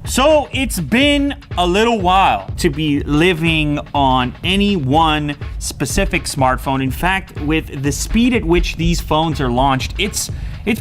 So it's been a little while to be living on any one specific smartphone. In fact, with the speed at which these phones are launched, it's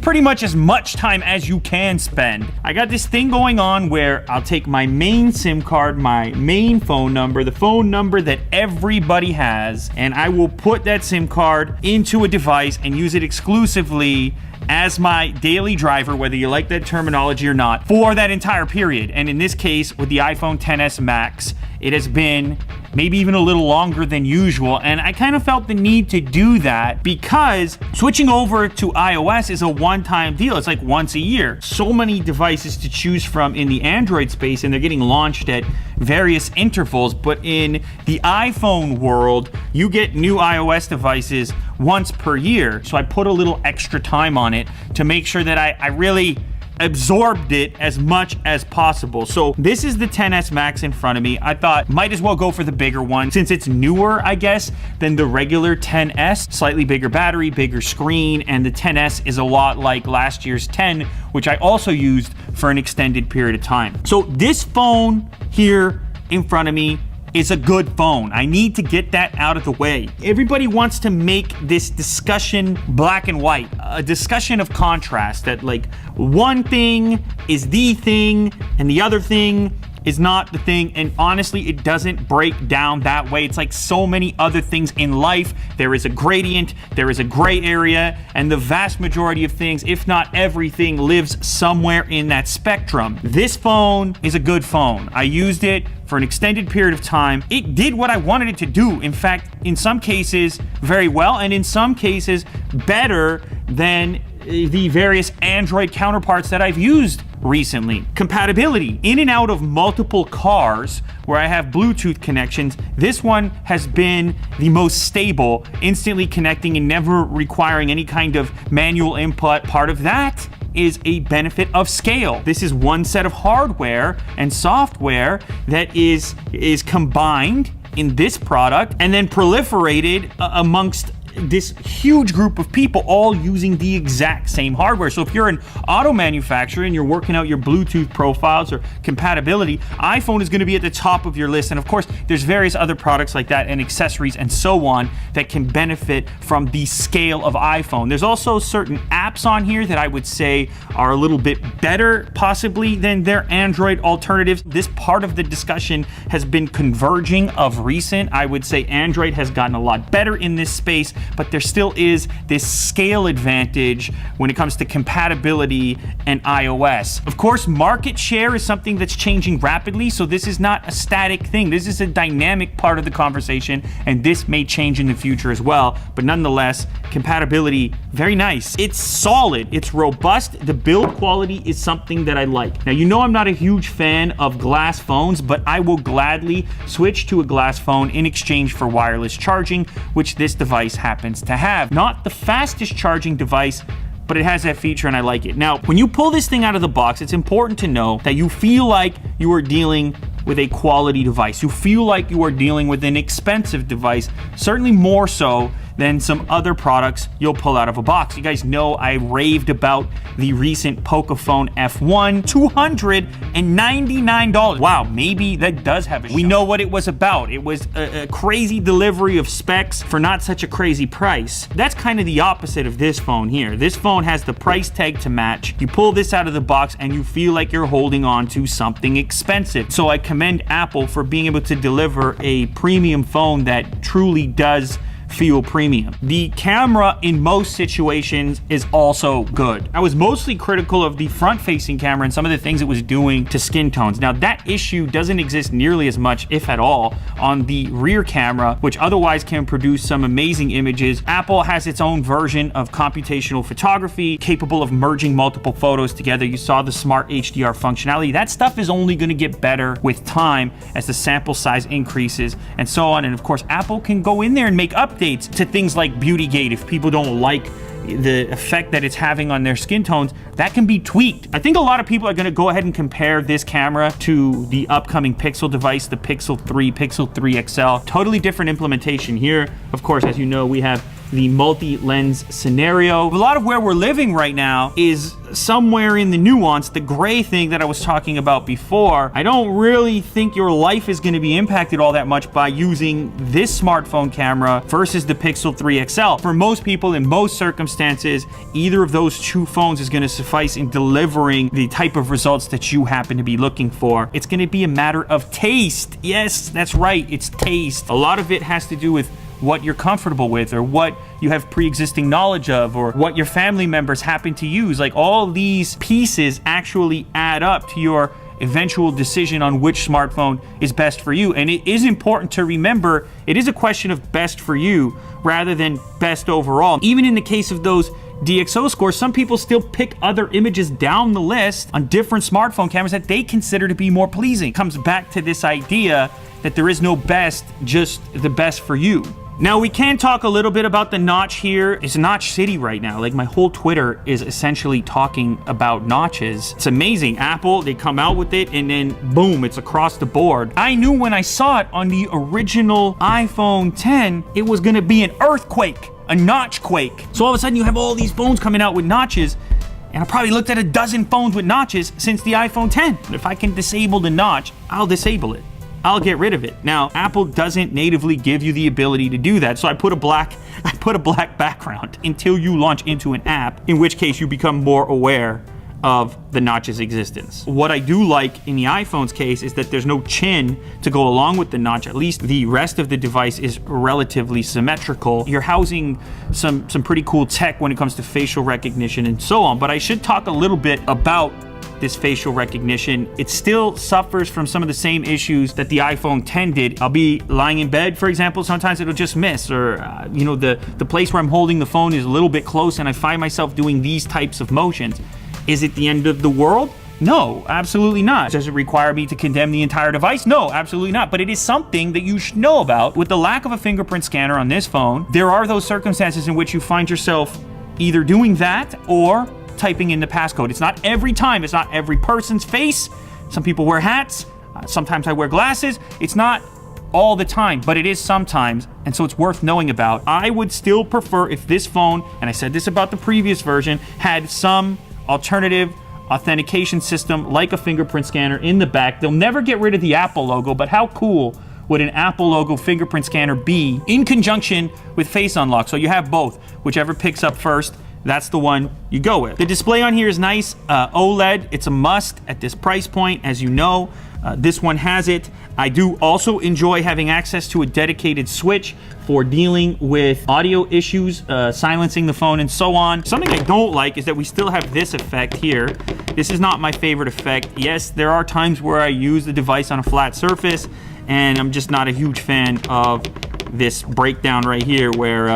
pretty much as much time as you can spend. I got this thing going on where I'll take my main SIM card, my main phone number, the phone number that everybody has, and I will put that SIM card into a device and use it exclusively as my daily driver, whether you like that terminology or not, for that entire period. And in this case, with the iPhone XS Max, it has been maybe even a little longer than usual. And I kind of felt the need to do that because switching over to iOS is a one-time deal. It's like once a year. So many devices to choose from in the Android space, and they're getting launched at various intervals. But in the iPhone world, you get new iOS devices once per year. So I put a little extra time on it to make sure that I really absorbed it as much as possible. So this is the XS Max in front of me. I thought might as well go for the bigger one since it's newer, I guess, than the regular XS. Slightly bigger battery, bigger screen, and the XS is a lot like last year's 10, which I also used for an extended period of time. So this phone here in front of me is a good phone. I need to get that out of the way. Everybody wants to make this discussion black and white, a discussion of contrast, that like one thing is the thing and the other thing is not the thing. And honestly, it doesn't break down that way. It's like so many other things in life. There is a gradient, there is a gray area, and the vast majority of things, if not everything, lives somewhere in that spectrum. This phone is a good phone. I used it for an extended period of time. It did what I wanted it to do. In fact, in some cases, very well, and in some cases, better than the various Android counterparts that I've used recently. Compatibility. In and out of multiple cars where I have Bluetooth connections, this one has been the most stable, instantly connecting and never requiring any kind of manual input. Part of that is a benefit of scale. This is one set of hardware and software that is combined in this product and then proliferated amongst this huge group of people all using the exact same hardware. So if you're an auto manufacturer and you're working out your Bluetooth profiles or compatibility, iPhone is going to be at the top of your list. And of course, there's various other products like that and accessories and so on that can benefit from the scale of iPhone. There's also certain apps on here that I would say are a little bit better possibly than their Android alternatives. This part of the discussion has been converging of recent. I would say Android has gotten a lot better in this space, but there still is this scale advantage when it comes to compatibility and iOS. Of course, market share is something that's changing rapidly, so this is not a static thing. This is a dynamic part of the conversation, and this may change in the future as well. But nonetheless, compatibility, very nice. It's solid, it's robust. The build quality is something that I like. Now, you know I'm not a huge fan of glass phones, but I will gladly switch to a glass phone in exchange for wireless charging, which this device happens to have. Not the fastest charging device, but it has that feature and I like it. Now, when you pull this thing out of the box, it's important to know that you feel like you are dealing with a quality device. You feel like you are dealing with an expensive device, certainly more so than some other products you'll pull out of a box. You guys know I raved about the recent Pocophone F1, $299. Wow, maybe that does have a shot. We know what it was about. It was a crazy delivery of specs for not such a crazy price. That's kind of the opposite of this phone here. This phone has the price tag to match. You pull this out of the box and you feel like you're holding on to something expensive. So I commend Apple for being able to deliver a premium phone that truly does feel premium. The camera in most situations is also good. I was mostly critical of the front-facing camera and some of the things it was doing to skin tones. Now, that issue doesn't exist nearly as much, if at all, on the rear camera, which otherwise can produce some amazing images. Apple has its own version of computational photography capable of merging multiple photos together. You saw the smart HDR functionality. That stuff is only going to get better with time as the sample size increases and so on. And of course, Apple can go in there and make updates to things like Beautygate. If people don't like the effect that it's having on their skin tones, that can be tweaked. I think a lot of people are going to go ahead and compare this camera to the upcoming Pixel device, the Pixel 3, Pixel 3 XL. Totally different implementation here. Of course, as you know, we have the multi-lens scenario. A lot of where we're living right now is somewhere in the nuance, the gray thing that I was talking about before. I don't really think your life is going to be impacted all that much by using this smartphone camera versus the Pixel 3 XL. For most people, in most circumstances, either of those two phones is going to suffice in delivering the type of results that you happen to be looking for. It's going to be a matter of taste. Yes, that's right, it's taste. A lot of it has to do with what you're comfortable with, or what you have pre-existing knowledge of, or what your family members happen to use. Like, all these pieces actually add up to your eventual decision on which smartphone is best for you. And it is important to remember, it is a question of best for you rather than best overall. Even in the case of those DxO scores, some people still pick other images down the list on different smartphone cameras that they consider to be more pleasing. It comes back to this idea that there is no best, just the best for you. Now, we can talk a little bit about the notch here. It's notch city right now. Like, my whole Twitter is essentially talking about notches. It's amazing. Apple, they come out with it and then boom, it's across the board. I knew when I saw it on the original iPhone 10, it was gonna be an earthquake, a notch quake. So all of a sudden you have all these phones coming out with notches, and I probably looked at a dozen phones with notches since the iPhone 10. If I can disable the notch, I'll disable it. I'll get rid of it. Now, Apple doesn't natively give you the ability to do that, so I put a black background until you launch into an app, in which case you become more aware of the notch's existence. What I do like in the iPhone's case is that there's no chin to go along with the notch. At least the rest of the device is relatively symmetrical. You're housing some pretty cool tech when it comes to facial recognition and so on, but I should talk a little bit about this facial recognition. It still suffers from some of the same issues that the iPhone 10 did. I'll be lying in bed, for example, sometimes it'll just miss, or the place where I'm holding the phone is a little bit close and I find myself doing these types of motions. Is it the end of the world? No, absolutely not. Does it require me to condemn the entire device? No, absolutely not. But it is something that you should know about. With the lack of a fingerprint scanner on this phone, there are those circumstances in which you find yourself either doing that or typing in the passcode. It's not every time. It's not every person's face. Some people wear hats. Sometimes I wear glasses. It's not all the time, but it is sometimes, and so it's worth knowing about. I would still prefer if this phone, and I said this about the previous version, had some alternative authentication system like a fingerprint scanner in the back. They'll never get rid of the Apple logo, but how cool would an Apple logo fingerprint scanner be in conjunction with Face Unlock? So you have both. Whichever picks up first, that's the one you go with. The display on here is nice, OLED. It's a must at this price point, as you know. This one has it. I do also enjoy having access to a dedicated switch for dealing with audio issues, silencing the phone and so on. Something I don't like is that we still have this effect here. This is not my favorite effect. Yes, there are times where I use the device on a flat surface, and I'm just not a huge fan of this breakdown right here where,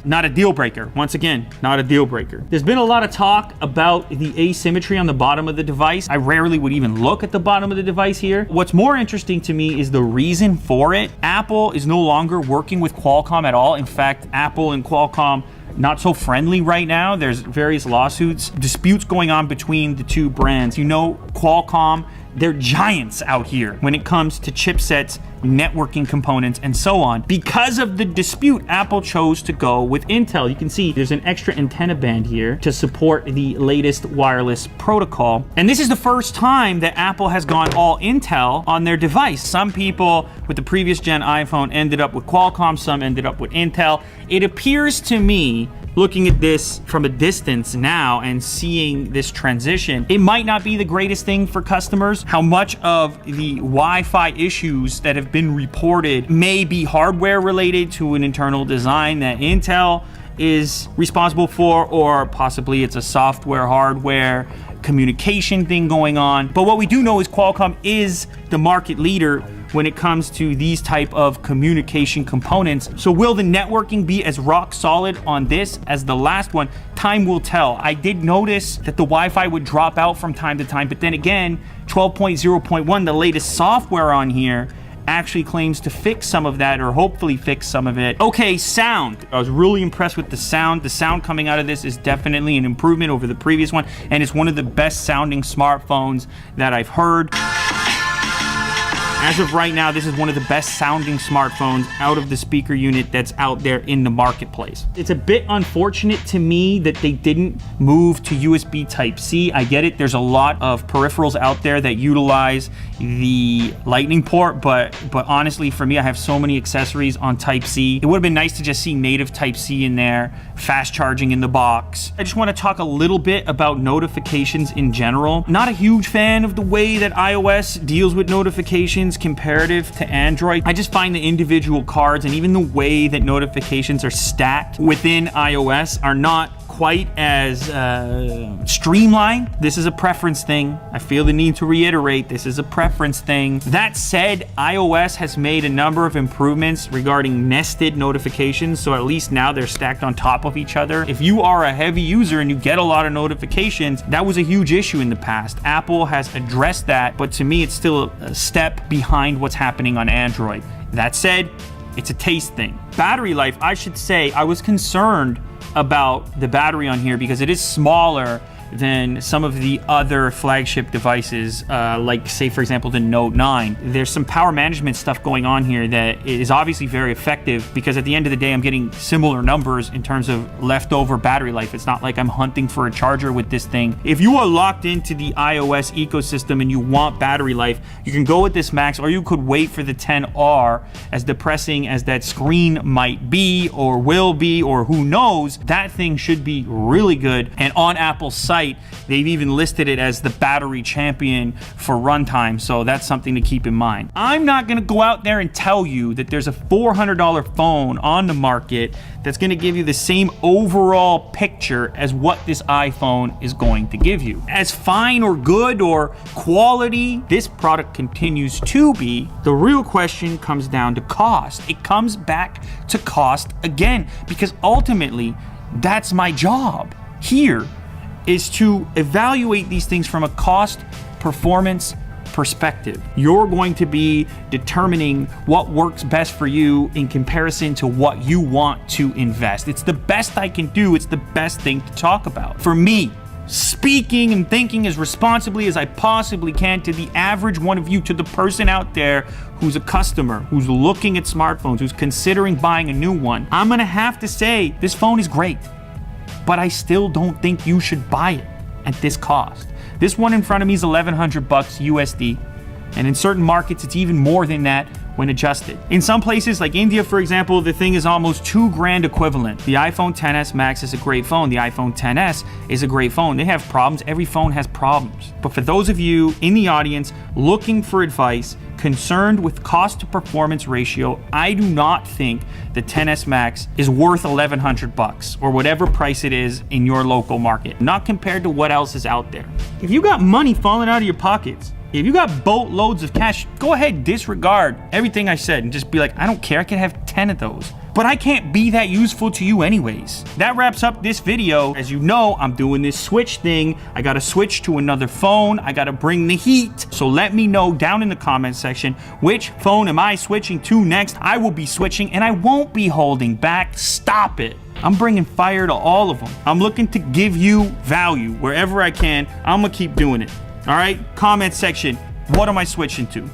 not a deal breaker. Once again, not a deal breaker. There's been a lot of talk about the asymmetry on the bottom of the device. I rarely would even look at the bottom of the device here. What's more interesting to me is the reason for it. Apple is no longer working with Qualcomm at all. In fact, Apple and Qualcomm not so friendly right now. There's various lawsuits, disputes going on between the two brands. You know, Qualcomm, they're giants out here when it comes to chipsets, networking components, and so on. Because of the dispute, Apple chose to go with Intel. You can see there's an extra antenna band here to support the latest wireless protocol. And this is the first time that Apple has gone all Intel on their device. Some people with the previous gen iPhone ended up with Qualcomm, some ended up with Intel. It appears to me, looking at this from a distance now and seeing this transition, it might not be the greatest thing for customers. How much of the Wi-Fi issues that have been reported may be hardware related to an internal design that Intel is responsible for, or possibly it's a software, hardware, communication thing going on. But what we do know is Qualcomm is the market leader when it comes to these type of communication components. So will the networking be as rock solid on this as the last one? Time will tell. I did notice that the Wi-Fi would drop out from time to time, but then again, 12.0.1, the latest software on here, actually claims to fix some of that, or hopefully fix some of it. Okay, sound. I was really impressed with the sound. The sound coming out of this is definitely an improvement over the previous one, and it's one of the best sounding smartphones that I've heard. As of right now, this is one of the best sounding smartphones out of the speaker unit that's out there in the marketplace. It's a bit unfortunate to me that they didn't move to USB Type-C. I get it, there's a lot of peripherals out there that utilize the Lightning port, but honestly, for me, I have so many accessories on Type-C. It would have been nice to just see native Type-C in there, fast charging in the box. I just want to talk a little bit about notifications in general. Not a huge fan of the way that iOS deals with notifications comparative to Android. I just find the individual cards and even the way that notifications are stacked within iOS are not quite as streamlined. This is a preference thing. I feel the need to reiterate, this is a preference thing. That said, iOS has made a number of improvements regarding nested notifications, so at least now they're stacked on top of each other. If you are a heavy user and you get a lot of notifications, that was a huge issue in the past. Apple has addressed that, but to me, it's still a step behind what's happening on Android. That said, it's a taste thing. Battery life, I should say, I was concerned about the battery on here because it is smaller than some of the other flagship devices, like say for example the Note 9. There's some power management stuff going on here that is obviously very effective because at the end of the day I'm getting similar numbers in terms of leftover battery life. It's not like I'm hunting for a charger with this thing. If you are locked into the iOS ecosystem and you want battery life, you can go with this Max, or you could wait for the 10R. As depressing as that screen might be or will be, or who knows, that thing should be really good. And on Apple's site, they've even listed it as the battery champion for runtime, so that's something to keep in mind. I'm not gonna go out there and tell you that there's a $400 phone on the market that's gonna give you the same overall picture as what this iPhone is going to give you. As fine or good or quality this product continues to be, the real question comes down to cost. It comes back to cost again, because ultimately that's my job here, is to evaluate these things from a cost performance perspective. You're going to be determining what works best for you in comparison to what you want to invest. It's the best I can do. It's the best thing to talk about. For me, speaking and thinking as responsibly as I possibly can to the average one of you, to the person out there who's a customer, who's looking at smartphones, who's considering buying a new one, I'm gonna have to say this phone is great, but I still don't think you should buy it at this cost. This one in front of me is $1,100 USD, and in certain markets it's even more than that when adjusted. In some places like India, for example, the thing is almost $2,000 equivalent. The iPhone XS Max is a great phone. The iPhone XS is a great phone. They have problems. Every phone has problems. But for those of you in the audience looking for advice, concerned with cost to performance ratio, I do not think the XS Max is worth $1,100 or whatever price it is in your local market, not compared to what else is out there. If you got money falling out of your pockets, if you got boatloads of cash, go ahead, disregard everything I said and just be like, I don't care, I can have 10 of those. But I can't be that useful to you anyways. That wraps up this video. As you know, I'm doing this switch thing. I gotta switch to another phone. I gotta bring the heat. So let me know down in the comment section, which phone am I switching to next? I will be switching and I won't be holding back. Stop it. I'm bringing fire to all of them. I'm looking to give you value wherever I can. I'm gonna keep doing it. All right, comment section, what am I switching to?